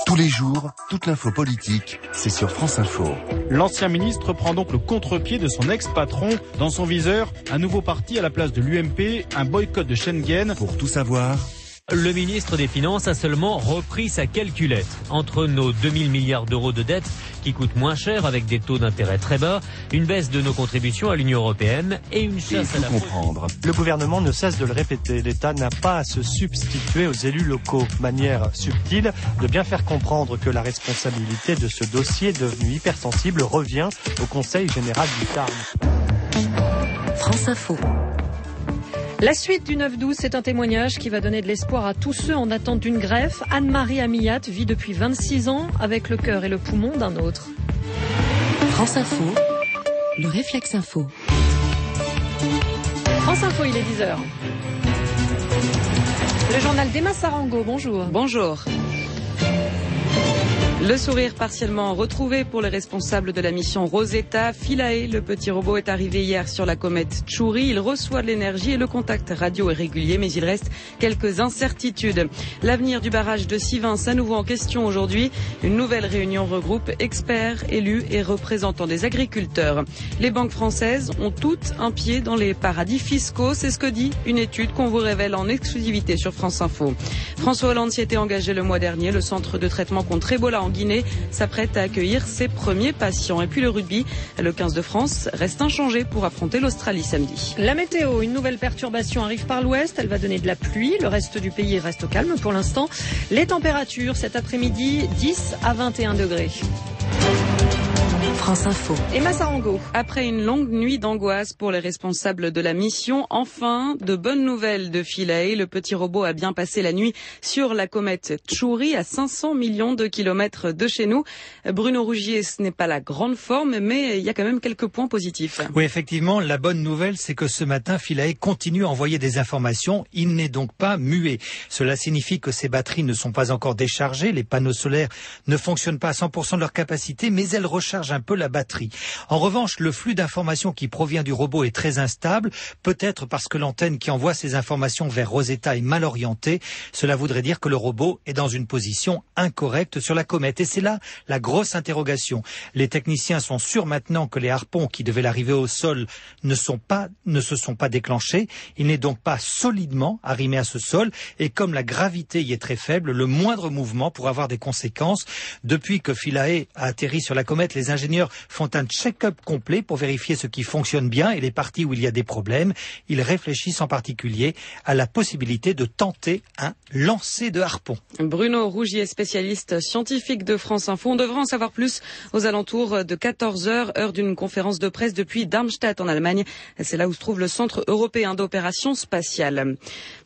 Tous les jours, toute l'info politique, c'est sur France Info. L'ancien ministre prend donc le contre-pied de son ex-patron. Dans son viseur, un nouveau parti à la place de l'UMP, un boycott de Schengen. Pour tout savoir, le ministre des Finances a seulement repris sa calculette. Entre nos 2000 milliards d'euros de dettes qui coûtent moins cher avec des taux d'intérêt très bas, une baisse de nos contributions à l'Union européenne et une chasse à la comprendre. Le gouvernement ne cesse de le répéter. L'État n'a pas à se substituer aux élus locaux. Manière subtile de bien faire comprendre que la responsabilité de ce dossier devenu hypersensible revient au Conseil général du Tarn. France Info. La suite du 9-12, c'est un témoignage qui va donner de l'espoir à tous ceux en attente d'une greffe. Anne-Marie Amiyat vit depuis 26 ans avec le cœur et le poumon d'un autre. France Info, le réflexe info. France Info, il est 10h. Le journal d'Emma Sarango, bonjour. Bonjour. Le sourire partiellement retrouvé pour les responsables de la mission Rosetta. Philae, le petit robot, est arrivé hier sur la comète Chury. Il reçoit de l'énergie et le contact radio est régulier, mais il reste quelques incertitudes. L'avenir du barrage de Sivins à nouveau en question aujourd'hui. Une nouvelle réunion regroupe experts, élus et représentants des agriculteurs. Les banques françaises ont toutes un pied dans les paradis fiscaux. C'est ce que dit une étude qu'on vous révèle en exclusivité sur France Info. François Hollande s'y était engagé le mois dernier. Le centre de traitement contre Ebola en Guinée s'apprête à accueillir ses premiers patients. Et puis le rugby, le 15 de France reste inchangé pour affronter l'Australie samedi. La météo, une nouvelle perturbation arrive par l'ouest. Elle va donner de la pluie. Le reste du pays reste au calme pour l'instant. Les températures cet après-midi, 10 à 21 degrés. France Info. Emma Sarango. Après une longue nuit d'angoisse pour les responsables de la mission, enfin, de bonnes nouvelles de Philae. Le petit robot a bien passé la nuit sur la comète Chury à 500 millions de kilomètres de chez nous. Bruno Rougier, ce n'est pas la grande forme, mais il y a quand même quelques points positifs. Oui, effectivement, la bonne nouvelle, c'est que ce matin, Philae continue à envoyer des informations. Il n'est donc pas muet. Cela signifie que ses batteries ne sont pas encore déchargées. Les panneaux solaires ne fonctionnent pas à 100% de leur capacité, mais elles rechargent un peu la batterie. En revanche, le flux d'informations qui provient du robot est très instable, peut-être parce que l'antenne qui envoie ces informations vers Rosetta est mal orientée. Cela voudrait dire que le robot est dans une position incorrecte sur la comète. Et c'est là la grosse interrogation. Les techniciens sont sûrs maintenant que les harpons qui devaient l'arriver au sol ne se sont pas déclenchés. Il n'est donc pas solidement arrimé à ce sol. Et comme la gravité y est très faible, le moindre mouvement pourrait avoir des conséquences. Depuis que Philae a atterri sur la comète, les ingénieurs font un check-up complet pour vérifier ce qui fonctionne bien et les parties où il y a des problèmes. Ils réfléchissent en particulier à la possibilité de tenter un lancer de harpon. Bruno Rougier, spécialiste scientifique de France Info. On devrait en savoir plus aux alentours de 14h, heure d'une conférence de presse depuis Darmstadt en Allemagne. C'est là où se trouve le Centre européen d'opérations spatiales.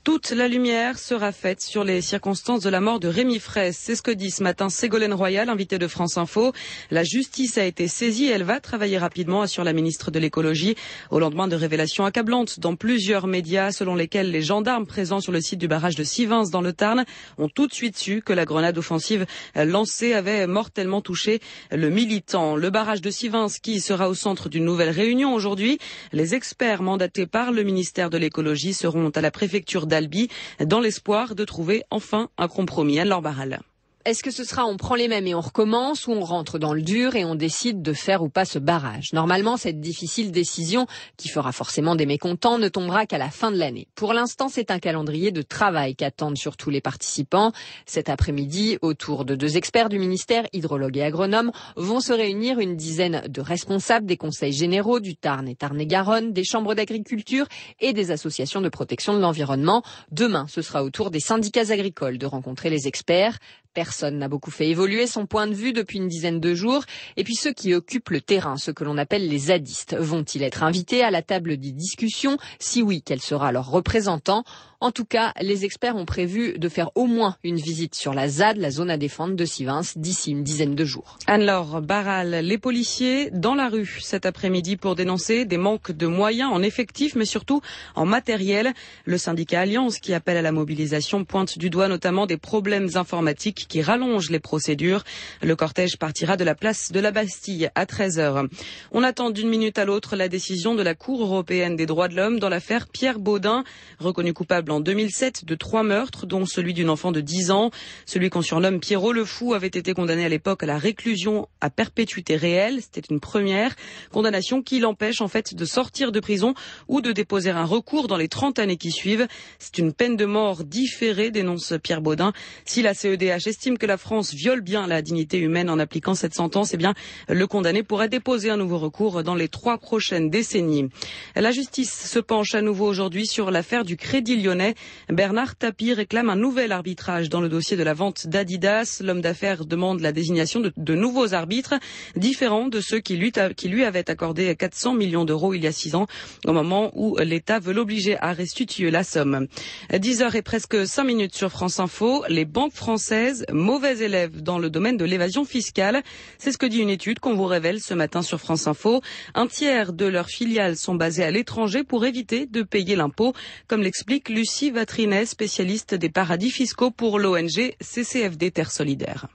Toute la lumière sera faite sur les circonstances de la mort de Rémi Fraisse. C'est ce que dit ce matin Ségolène Royal, invitée de France Info. La justice a été saisie et elle va travailler rapidement, assure la ministre de l'écologie, au lendemain de révélations accablantes dans plusieurs médias selon lesquels les gendarmes présents sur le site du barrage de Sivins dans le Tarn ont tout de suite su que la grenade offensive lancée avait mortellement touché le militant. Le barrage de Sivins qui sera au centre d'une nouvelle réunion aujourd'hui. Les experts mandatés par le ministère de l'écologie seront à la préfecture d'Albi dans l'espoir de trouver enfin un compromis. Anne-Laure Barral. Est-ce que ce sera on prend les mêmes et on recommence ou on rentre dans le dur et on décide de faire ou pas ce barrage? Normalement, cette difficile décision, qui fera forcément des mécontents, ne tombera qu'à la fin de l'année. Pour l'instant, c'est un calendrier de travail qu'attendent surtout les participants. Cet après-midi, autour de 2 experts du ministère, hydrologues et agronomes, vont se réunir une dizaine de responsables des conseils généraux du Tarn et Tarn-et-Garonne, des chambres d'agriculture et des associations de protection de l'environnement. Demain, ce sera au tour des syndicats agricoles de rencontrer les experts. Personne n'a beaucoup fait évoluer son point de vue depuis une dizaine de jours. Et puis ceux qui occupent le terrain, ceux que l'on appelle les zadistes, vont-ils être invités à la table des discussions? Si oui, quel sera leur représentant? En tout cas, les experts ont prévu de faire au moins une visite sur la ZAD, la zone à défendre de Sivins, d'ici une dizaine de jours. Anne-Laure Barral, les policiers dans la rue cet après-midi pour dénoncer des manques de moyens en effectifs, mais surtout en matériel. Le syndicat Alliance, qui appelle à la mobilisation, pointe du doigt notamment des problèmes informatiques qui rallongent les procédures. Le cortège partira de la place de la Bastille à 13h. On attend d'une minute à l'autre la décision de la Cour européenne des droits de l'homme dans l'affaire Pierre Baudin, reconnu coupable coupable en 2007 de 3 meurtres, dont celui d'une enfant de 10 ans. Celui qu'on surnomme Pierrot le Fou avait été condamné à l'époque à la réclusion à perpétuité réelle. C'était une première condamnation qui l'empêche en fait de sortir de prison ou de déposer un recours dans les 30 années qui suivent. C'est une peine de mort différée, dénonce Pierre Baudin. Si la CEDH estime que la France viole bien la dignité humaine en appliquant cette sentence, eh bien, le condamné pourrait déposer un nouveau recours dans les 3 prochaines décennies. La justice se penche à nouveau aujourd'hui sur l'affaire du Crédit Lyonnais. Bernard Tapie réclame un nouvel arbitrage dans le dossier de la vente d'Adidas. L'homme d'affaires demande la désignation de nouveaux arbitres, différents de ceux qui lui avaient accordé 400 millions d'euros il y a 6 ans, au moment où l'État veut l'obliger à restituer la somme. 10h et presque 5 minutes sur France Info. Les banques françaises, mauvais élèves dans le domaine de l'évasion fiscale. C'est ce que dit une étude qu'on vous révèle ce matin sur France Info. Un tiers de leurs filiales sont basées à l'étranger pour éviter de payer l'impôt, comme l'explique Lucie Vatrinet, spécialiste des paradis fiscaux pour l'ONG CCFD Terre Solidaire.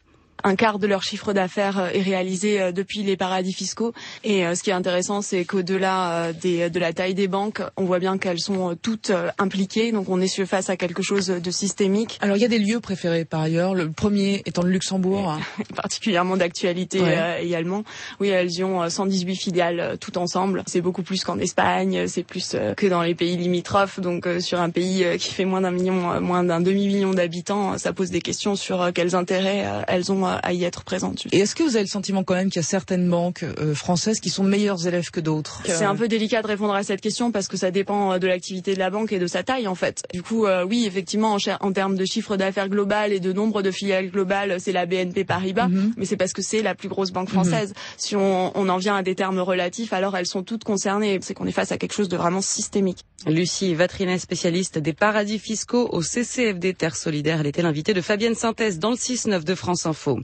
Un quart de leur chiffre d'affaires est réalisé depuis les paradis fiscaux. Et ce qui est intéressant, c'est qu'au-delà de la taille des banques, on voit bien qu'elles sont toutes impliquées. Donc on est face à quelque chose de systémique. Alors il y a des lieux préférés par ailleurs. Le premier étant le Luxembourg. Particulièrement d'actualité également. Oui, elles y ont 118 filiales tout ensemble. C'est beaucoup plus qu'en Espagne. C'est plus que dans les pays limitrophes. Donc sur un pays qui fait moins d'un demi-million d'habitants, ça pose des questions sur quels intérêts elles ont à y être présentes. Et est-ce que vous avez le sentiment quand même qu'il y a certaines banques françaises qui sont meilleurs élèves que d'autres? C'est un peu délicat de répondre à cette question parce que ça dépend de l'activité de la banque et de sa taille en fait. Du coup, oui, effectivement, en termes de chiffre d'affaires global et de nombre de filiales globales, c'est la BNP Paribas, mais c'est parce que c'est la plus grosse banque française. Si on en vient à des termes relatifs, alors elles sont toutes concernées. C'est qu'on est face à quelque chose de vraiment systémique. Lucie Vatrinet, spécialiste des paradis fiscaux au CCFD Terre Solidaire. Elle était l'invitée de Fabienne Synthèse dans le 6-9 de France Info.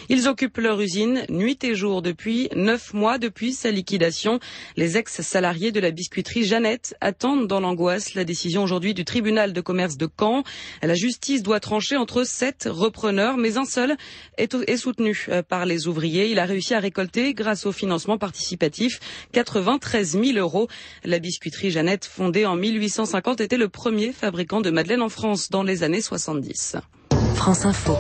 Ils occupent leur usine nuit et jour depuis 9 mois depuis sa liquidation. Les ex-salariés de la biscuiterie Jeannette attendent dans l'angoisse la décision aujourd'hui du tribunal de commerce de Caen. La justice doit trancher entre 7 repreneurs, mais un seul est soutenu par les ouvriers. Il a réussi à récolter, grâce au financement participatif, 93 000 euros. La biscuiterie Jeannette, fondée en 1850, était le premier fabricant de madeleine en France dans les années 70. France Info.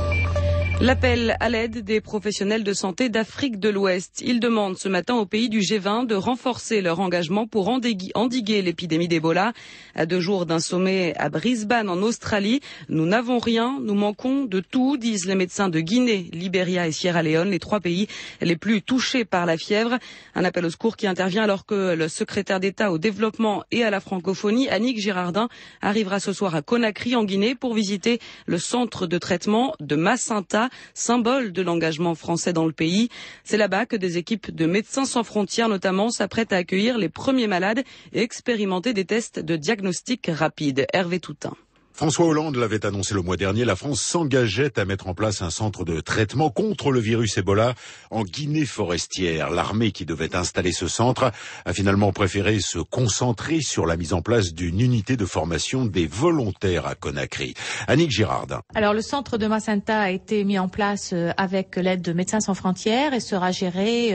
L'appel à l'aide des professionnels de santé d'Afrique de l'Ouest. Ils demandent ce matin aux pays du G20 de renforcer leur engagement pour endiguer l'épidémie d'Ebola. À 2 jours d'un sommet à Brisbane en Australie, nous n'avons rien, nous manquons de tout, disent les médecins de Guinée, Libéria et Sierra Leone, les 3 pays les plus touchés par la fièvre. Un appel au secours qui intervient alors que le secrétaire d'État au développement et à la francophonie, Annick Girardin, arrivera ce soir à Conakry en Guinée pour visiter le centre de traitement de Massinta, symbole de l'engagement français dans le pays. C'est là-bas que des équipes de Médecins sans frontières notamment s'apprêtent à accueillir les premiers malades et expérimenter des tests de diagnostic rapide. Hervé Toutain. François Hollande l'avait annoncé le mois dernier, la France s'engageait à mettre en place un centre de traitement contre le virus Ebola en Guinée forestière. L'armée qui devait installer ce centre a finalement préféré se concentrer sur la mise en place d'une unité de formation des volontaires à Conakry. Annick Girardin. Alors le centre de Massinta a été mis en place avec l'aide de Médecins sans frontières et sera géré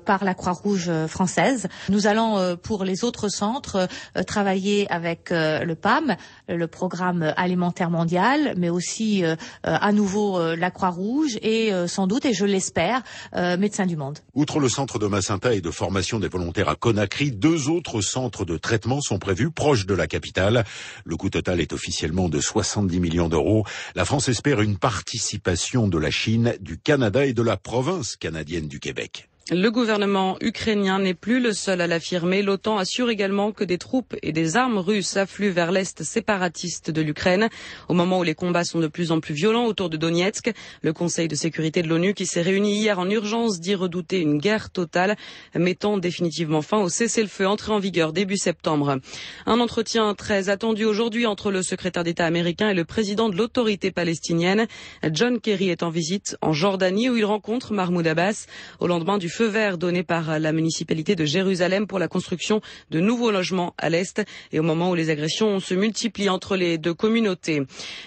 par la Croix-Rouge française. Nous allons pour les autres centres travailler avec le PAM, le programme alimentaire mondial, mais aussi à nouveau la Croix-Rouge et sans doute, et je l'espère, Médecins du Monde. Outre le centre de Massinta et de formation des volontaires à Conakry, 2 autres centres de traitement sont prévus proches de la capitale. Le coût total est officiellement de 70 millions d'euros. La France espère une participation de la Chine, du Canada et de la province canadienne du Québec. Le gouvernement ukrainien n'est plus le seul à l'affirmer. L'OTAN assure également que des troupes et des armes russes affluent vers l'est séparatiste de l'Ukraine. Au moment où les combats sont de plus en plus violents autour de Donetsk, le Conseil de sécurité de l'ONU, qui s'est réuni hier en urgence, dit redouter une guerre totale, mettant définitivement fin au cessez-le-feu entré en vigueur début septembre. Un entretien très attendu aujourd'hui entre le secrétaire d'État américain et le président de l'autorité palestinienne. John Kerry est en visite en Jordanie où il rencontre Mahmoud Abbas au lendemain du feu vert donné par la municipalité de Jérusalem pour la construction de nouveaux logements à l'Est et au moment où les agressions se multiplient entre les deux communautés.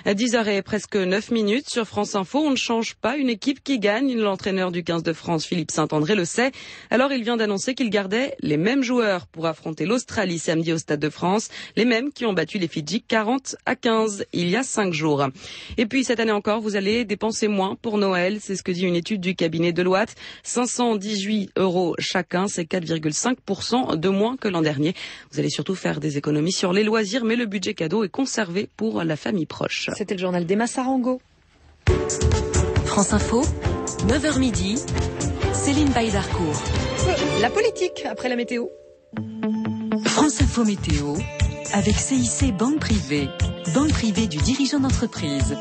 À 10h et presque 9 minutes sur France Info, on ne change pas une équipe qui gagne. L'entraîneur du 15 de France, Philippe Saint-André, le sait. Alors il vient d'annoncer qu'il gardait les mêmes joueurs pour affronter l'Australie samedi au Stade de France, les mêmes qui ont battu les Fidji 40-15 il y a 5 jours. Et puis cette année encore, vous allez dépenser moins pour Noël, c'est ce que dit une étude du cabinet Deloitte. 518 € chacun, c'est 4,5% de moins que l'an dernier. Vous allez surtout faire des économies sur les loisirs, mais le budget cadeau est conservé pour la famille proche. C'était le journal d'Emma Sarango. France Info, 9h midi, Céline Baye-Darcourt. La politique après la météo. France Info Météo, avec CIC Banque Privée. Banque privée du dirigeant d'entreprise.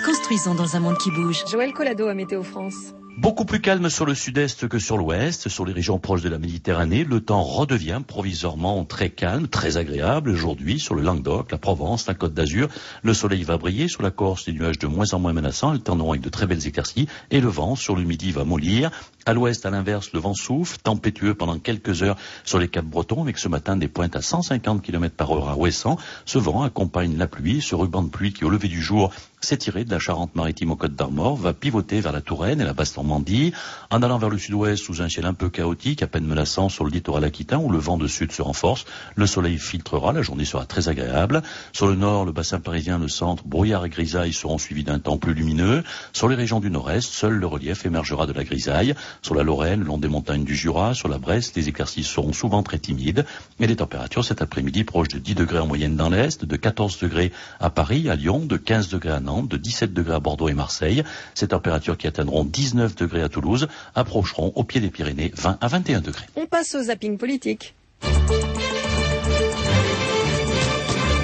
Construisons dans un monde qui bouge. Joël Collado à Météo France. Beaucoup plus calme sur le sud-est que sur l'ouest. Sur les régions proches de la Méditerranée, le temps redevient provisoirement très calme, très agréable. Aujourd'hui, sur le Languedoc, la Provence, la Côte d'Azur, le soleil va briller. Sur la Corse, les nuages de moins en moins menaçants alterneront avec de très belles éclaircies. Et le vent, sur le midi, va mollir. À l'ouest, à l'inverse, le vent souffle, tempétueux pendant quelques heures sur les Caps Bretons, avec ce matin des pointes à 150 km/h à Ouessant. Ce vent accompagne la pluie, ce ruban de pluie qui, au lever du jour, s'est tiré de la Charente-Maritime aux Côtes d'Armor, va pivoter vers la Touraine et la Basse-Normandie, en allant vers le sud-ouest sous un ciel un peu chaotique, à peine menaçant sur le littoral aquitain où le vent de sud se renforce. Le soleil filtrera, la journée sera très agréable. Sur le nord, le bassin parisien, le centre, brouillard et grisaille seront suivis d'un temps plus lumineux. Sur les régions du nord-est, seul le relief émergera de la grisaille. Sur la Lorraine, le long des montagnes du Jura, sur la Bresse, les éclaircies seront souvent très timides. Et les températures cet après-midi proches de 10 degrés en moyenne dans l'est, de 14 degrés à Paris, à Lyon, de 15 degrés à Nantes, de 17 degrés à Bordeaux et Marseille. Ces températures qui atteindront 19 degrés à Toulouse approcheront au pied des Pyrénées 20 à 21 degrés. On passe au zapping politique.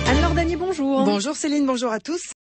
Anne-Laure Danier, bonjour. Bonjour Céline, bonjour à tous.